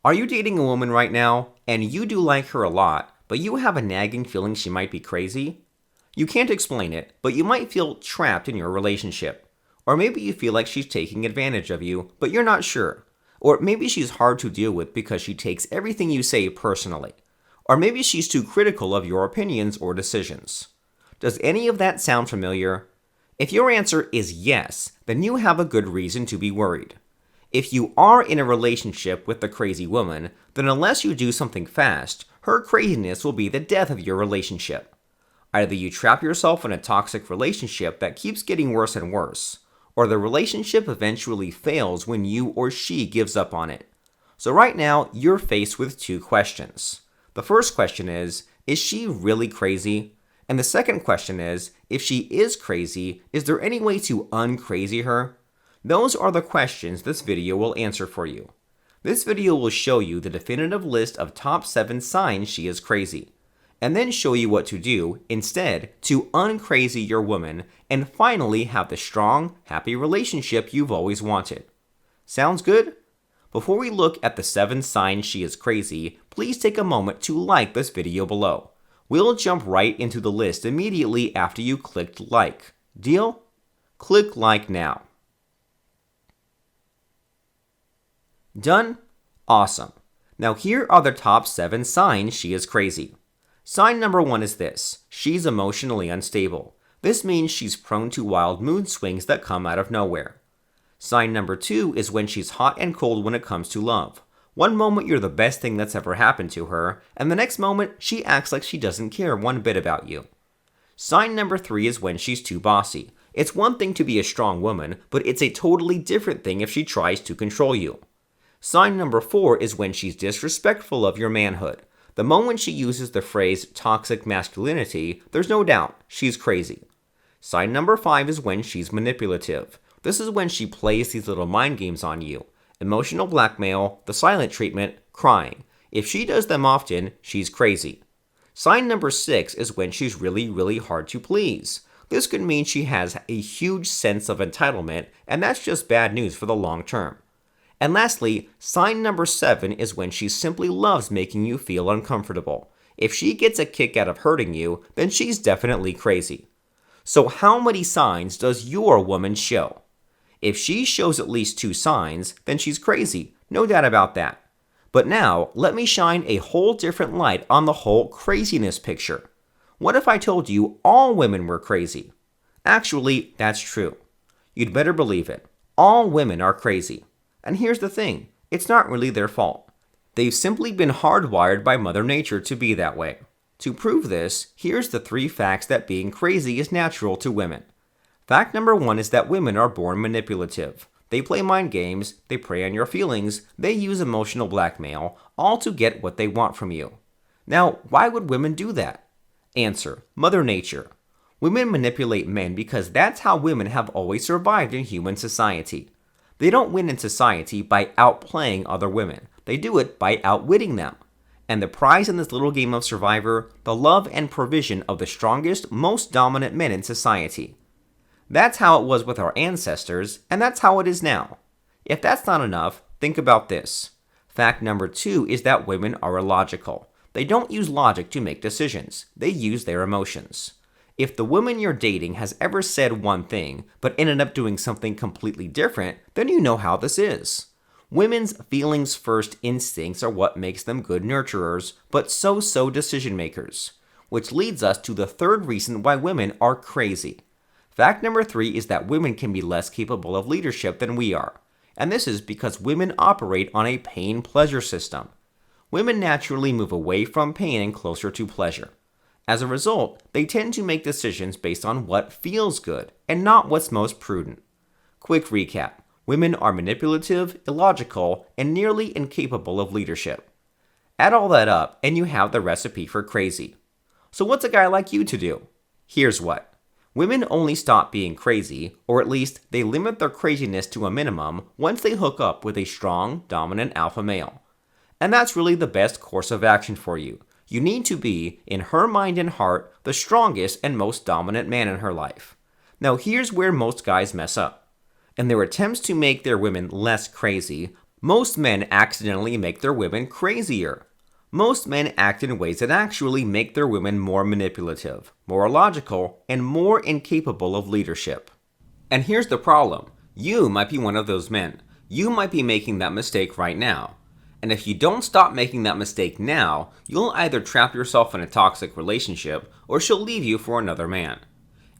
Are you dating a woman right now, and you do like her a lot, but you have a nagging feeling she might be crazy? You can't explain it, but you might feel trapped in your relationship. Or maybe you feel like she's taking advantage of you, but you're not sure. Or maybe she's hard to deal with because she takes everything you say personally. Or maybe she's too critical of your opinions or decisions. Does any of that sound familiar? If your answer is yes, then you have a good reason to be worried. If you are in a relationship with the crazy woman, then unless you do something fast, her craziness will be the death of your relationship. Either you trap yourself in a toxic relationship that keeps getting worse and worse, or the relationship eventually fails when you or she gives up on it. So right now, you're faced with two questions. The first question is she really crazy? And the second question is, if she is crazy, is there any way to uncrazy her? Those are the questions this video will answer for you. This video will show you the definitive list of top 7 signs she is crazy, and then show you what to do instead to uncrazy your woman and finally have the strong, happy relationship you've always wanted. Sounds good? Before we look at the 7 signs she is crazy, please take a moment to like this video below. We'll jump right into the list immediately after you clicked like. Deal? Click like now. Done? Awesome. Now here are the top 7 signs she is crazy. Sign number 1 is this: she's emotionally unstable. This means she's prone to wild mood swings that come out of nowhere. Sign number 2 is when she's hot and cold when it comes to love. One moment you're the best thing that's ever happened to her, and the next moment she acts like she doesn't care one bit about you. Sign number 3 is when she's too bossy. It's one thing to be a strong woman, but it's a totally different thing if she tries to control you. Sign number 4 is when she's disrespectful of your manhood. The moment she uses the phrase toxic masculinity, there's no doubt she's crazy. Sign number 5 is when she's manipulative. This is when she plays these little mind games on you. Emotional blackmail, the silent treatment, crying. If she does them often, she's crazy. Sign number 6 is when she's really hard to please. This could mean she has a huge sense of entitlement, and that's just bad news for the long term. And lastly, sign number 7 is when she simply loves making you feel uncomfortable. If she gets a kick out of hurting you, then she's definitely crazy. So how many signs does your woman show? If she shows at least 2 signs, then she's crazy, no doubt about that. But now, let me shine a whole different light on the whole craziness picture. What if I told you all women were crazy? Actually, that's true. You'd better believe it. All women are crazy. And here's the thing, it's not really their fault. They've simply been hardwired by Mother Nature to be that way. To prove this, here's the 3 facts that being crazy is natural to women. Fact number 1 is that women are born manipulative. They play mind games, they prey on your feelings, they use emotional blackmail, all to get what they want from you. Now, why would women do that? Answer: Mother Nature. Women manipulate men because that's how women have always survived in human society. They don't win in society by outplaying other women. They do it by outwitting them. And the prize in this little game of Survivor, the love and provision of the strongest, most dominant men in society. That's how it was with our ancestors, and that's how it is now. If that's not enough, think about this. Fact number 2 is that women are illogical. They don't use logic to make decisions. They use their emotions. If the woman you're dating has ever said one thing, but ended up doing something completely different, then you know how this is. Women's feelings first instincts are what makes them good nurturers, but so decision makers. Which leads us to the 3rd reason why women are crazy. Fact number 3 is that women can be less capable of leadership than we are. And this is because women operate on a pain-pleasure system. Women naturally move away from pain and closer to pleasure. As a result, they tend to make decisions based on what feels good and not what's most prudent. Quick recap. Women are manipulative, illogical, and nearly incapable of leadership. Add all that up and you have the recipe for crazy. So what's a guy like you to do? Here's what. Women only stop being crazy, or at least they limit their craziness to a minimum once they hook up with a strong, dominant alpha male. And that's really the best course of action for you. You need to be, in her mind and heart, the strongest and most dominant man in her life. Now here's where most guys mess up. In their attempts to make their women less crazy, most men accidentally make their women crazier. Most men act in ways that actually make their women more manipulative, more illogical, and more incapable of leadership. And here's the problem. You might be one of those men. You might be making that mistake right now. And if you don't stop making that mistake now, you'll either trap yourself in a toxic relationship or she'll leave you for another man.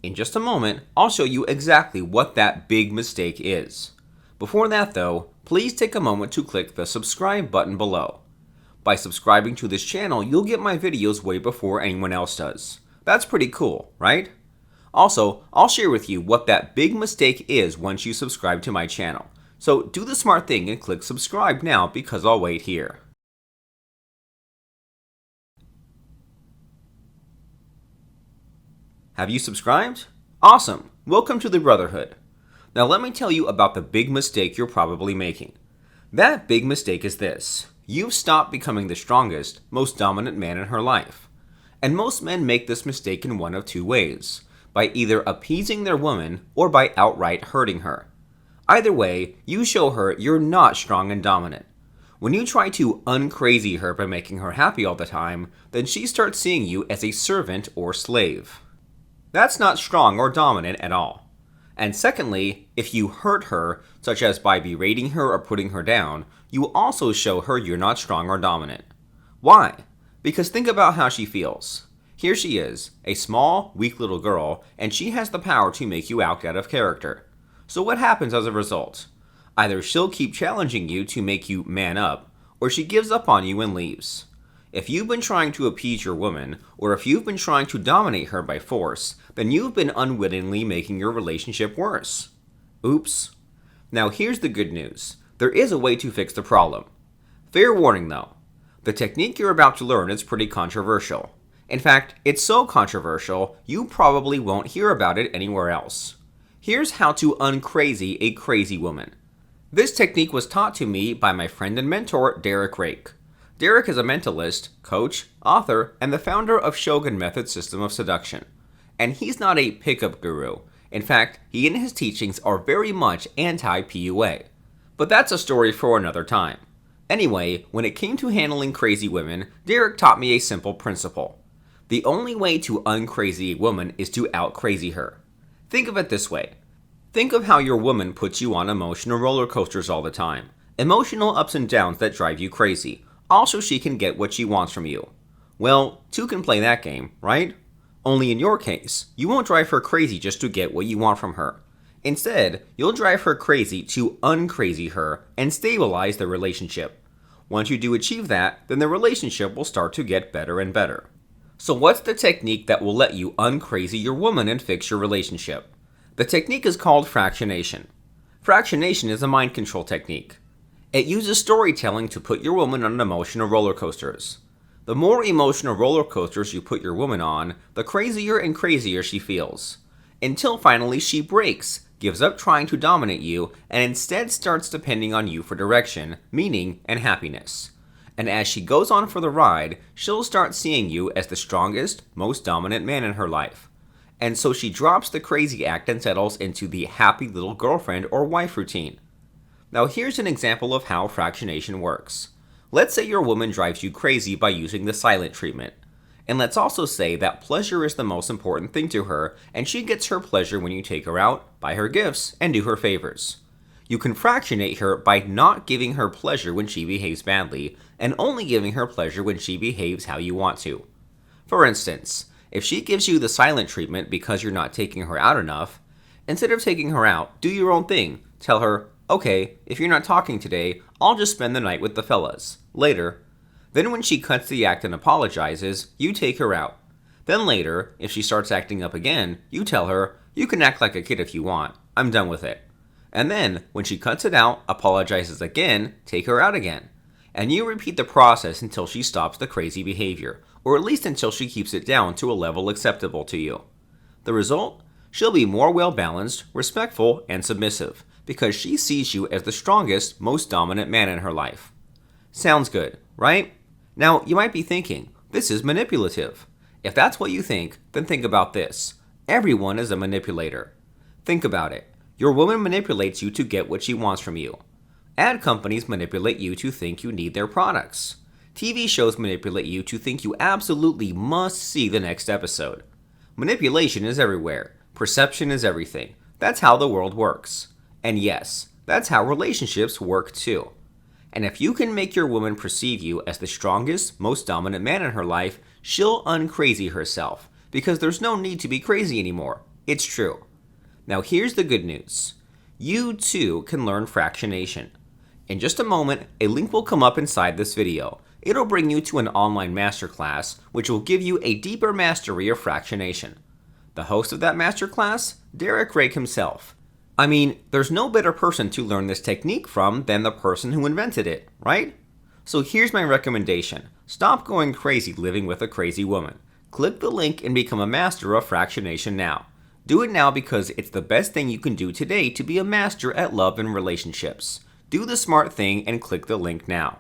In just a moment, I'll show you exactly what that big mistake is. Before that though, please take a moment to click the subscribe button below. By subscribing to this channel, you'll get my videos way before anyone else does. That's pretty cool, right? Also, I'll share with you what that big mistake is once you subscribe to my channel. So do the smart thing and click subscribe now because I'll wait here. Have you subscribed? Awesome! Welcome to the Brotherhood. Now let me tell you about the big mistake you're probably making. That big mistake is this. You've stopped becoming the strongest, most dominant man in her life. And most men make this mistake in one of two ways. By either appeasing their woman or by outright hurting her. Either way, you show her you're not strong and dominant. When you try to uncrazy her by making her happy all the time, then she starts seeing you as a servant or slave. That's not strong or dominant at all. And secondly, if you hurt her, such as by berating her or putting her down, you also show her you're not strong or dominant. Why? Because think about how she feels. Here she is, a small, weak little girl, and she has the power to make you act out of character. So what happens as a result? Either she'll keep challenging you to make you man up, or she gives up on you and leaves. If you've been trying to appease your woman, or if you've been trying to dominate her by force, then you've been unwittingly making your relationship worse. Oops. Now here's the good news. There is a way to fix the problem. Fair warning though. The technique you're about to learn is pretty controversial. In fact, it's so controversial, you probably won't hear about it anywhere else. Here's how to uncrazy a crazy woman. This technique was taught to me by my friend and mentor, Derek Rake. Derek is a mentalist, coach, author, and the founder of Shogun Method System of Seduction. And he's not a pickup guru. In fact, he and his teachings are very much anti-PUA. But that's a story for another time. Anyway, when it came to handling crazy women, Derek taught me a simple principle. The only way to uncrazy a woman is to out-crazy her. Think of it this way. Think of how your woman puts you on emotional roller coasters all the time. Emotional ups and downs that drive you crazy. Also, she can get what she wants from you. Well, two can play that game, right? Only in your case, you won't drive her crazy just to get what you want from her. Instead, you'll drive her crazy to uncrazy her and stabilize the relationship. Once you do achieve that, then the relationship will start to get better and better. So what's the technique that will let you uncrazy your woman and fix your relationship? The technique is called fractionation. Fractionation is a mind control technique. It uses storytelling to put your woman on emotional roller coasters. The more emotional roller coasters you put your woman on, the crazier and crazier she feels. Until finally she breaks, gives up trying to dominate you, and instead starts depending on you for direction, meaning, and happiness. And as she goes on for the ride, she'll start seeing you as the strongest, most dominant man in her life. And so she drops the crazy act and settles into the happy little girlfriend or wife routine. Now here's an example of how fractionation works. Let's say your woman drives you crazy by using the silent treatment. And let's also say that pleasure is the most important thing to her, and she gets her pleasure when you take her out, buy her gifts, and do her favors. You can fractionate her by not giving her pleasure when she behaves badly, and only giving her pleasure when she behaves how you want to. For instance, if she gives you the silent treatment because you're not taking her out enough, instead of taking her out, do your own thing. Tell her, okay, if you're not talking today, I'll just spend the night with the fellas. Later. Then when she cuts the act and apologizes, you take her out. Then later, if she starts acting up again, you tell her, you can act like a kid if you want. I'm done with it. And then, when she cuts it out, apologizes again, take her out again. And you repeat the process until she stops the crazy behavior, or at least until she keeps it down to a level acceptable to you. The result? She'll be more well-balanced, respectful, and submissive, because she sees you as the strongest, most dominant man in her life. Sounds good, right? Now, you might be thinking, this is manipulative. If that's what you think, then think about this. Everyone is a manipulator. Think about it. Your woman manipulates you to get what she wants from you. Ad companies manipulate you to think you need their products. TV shows manipulate you to think you absolutely must see the next episode. Manipulation is everywhere. Perception is everything. That's how the world works. And yes, that's how relationships work too. And if you can make your woman perceive you as the strongest, most dominant man in her life, she'll uncrazy herself, because there's no need to be crazy anymore. It's true. Now here's the good news. You too can learn fractionation. In just a moment, a link will come up inside this video. It'll bring you to an online masterclass, which will give you a deeper mastery of fractionation. The host of that masterclass? Derek Rake himself. I mean, there's no better person to learn this technique from than the person who invented it, right? So here's my recommendation. Stop going crazy living with a crazy woman. Click the link and become a master of fractionation now. Do it now because it's the best thing you can do today to be a master at love and relationships. Do the smart thing and click the link now.